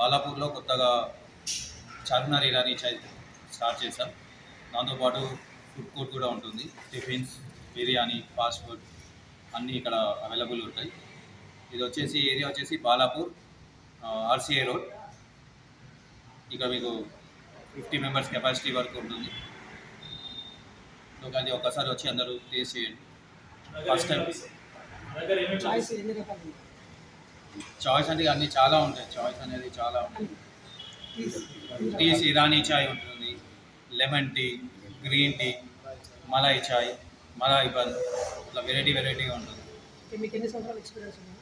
బాలాపూర్లో కొత్తగా చార్మినార్ ఇరానీ చాయ్ స్టార్ట్ చేశాం. దాంతోపాటు ఫుడ్ కోర్ట్ కూడా ఉంటుంది. టిఫిన్స్, బిర్యానీ, ఫాస్ట్ ఫుడ్ అన్నీ ఇక్కడ అవైలబుల్ ఉంటాయి. ఇది వచ్చేసి ఏరియా వచ్చేసి బాలాపూర్, ఆర్సీఏ రోడ్. ఇక్కడ మీకు 50 మెంబర్స్ కెపాసిటీ వరకు ఉంటుంది. అది ఒక్కసారి వచ్చి అందరూ టేస్ట్ చేయండి. ఫస్ట్ టైం చాయిస్ అంటే అన్నీ చాలా ఉంటాయి. చాయిస్ అనేది చాలా ఉంటుంది. టీస్ ఇరానీ చాయ్ ఉంటుంది, లెమన్ టీ, గ్రీన్ టీ, మలై చాయ్, మలై బన్, ఇట్లా వెరైటీగా ఉంటుంది. మీకు ఎన్ని సంవత్సరాల ఎక్స్పీరియన్స్ ఉంది?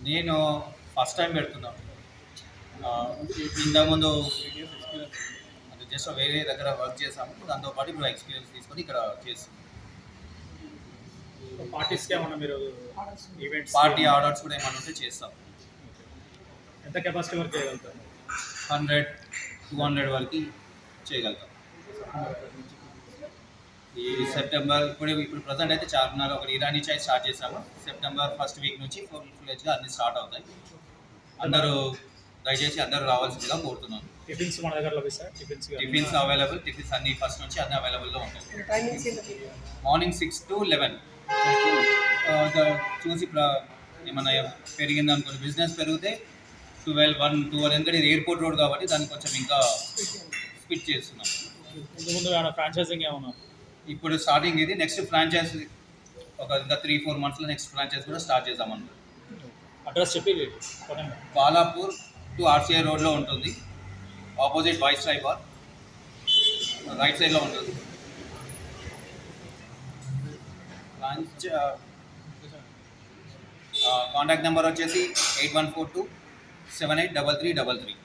నేను ఫస్ట్ టైం పెడుతున్నాను. ఇంతకుముందు అంటే జస్ట్ వేరే దగ్గర వర్క్ చేసాము. దాంతోపాటు ఇప్పుడు ఎక్స్పీరియన్స్ తీసుకొని ఇక్కడ చేస్తున్నాం. పార్టీస్కి ఏమన్నా మీరు ఈవెంట్స్ పార్టీ ఆర్డర్స్ కూడా ఏమన్నా ఉంటే చేస్తాం. ఎంత కెపాసిటీ వరకు చేయగలుగుతారు? 100-200 వరకు చేయగలుగుతాం. ఈ సెప్టెంబర్ ఇప్పుడు ప్రజెంట్ అయితే చార్మినార్ ఒకటి ఇరానీ చాయ్ స్టార్ట్ చేసాము. సెప్టెంబర్ ఫస్ట్ వీక్ నుంచి ఫుల్గా అన్నీ స్టార్ట్ అవుతాయి. అందరూ దయచేసి అందరూ రావాల్సిందిగా కోరుతున్నాను. టిఫిన్స్ మన దగ్గర లభిస్తాయి. Tiffins available. టిఫిన్స్ అన్ని ఫస్ట్ నుంచి అన్ని అవైలబుల్లో ఉంటాయి. టైమింగ్స్ ఏంటి? Morning 6 to 11. చూసి ఏమన్నా పెరిగింది అనుకోండి, బిజినెస్ పెరిగితే 12-1-2 ఎందుకంటే ఇది ఎయిర్పోర్ట్ రోడ్ కాబట్టి దాన్ని కొంచెం ఇంకా స్పిట్ చేస్తున్నాం. ముందు ఫ్రాంచైజింగ్ ఏమన్నా? ఇప్పుడు స్టార్టింగ్ ఇది. నెక్స్ట్ ఫ్రాంచైజ్ ఒక ఇంకా 3-4 monthsలో నెక్స్ట్ ఫ్రాంచైజ్ కూడా స్టార్ట్ చేద్దామన్నారు. అడ్రస్ చెప్పి బాలాపూర్ టు ఆర్సీఐ రోడ్లో ఉంటుంది. ఆపోజిట్ వైస్ ట్రై బార్ రైట్ సైడ్లో ఉంటుంది. బ్రాంచ్ కాంటాక్ట్ నెంబర్ వచ్చేసి 8142783333.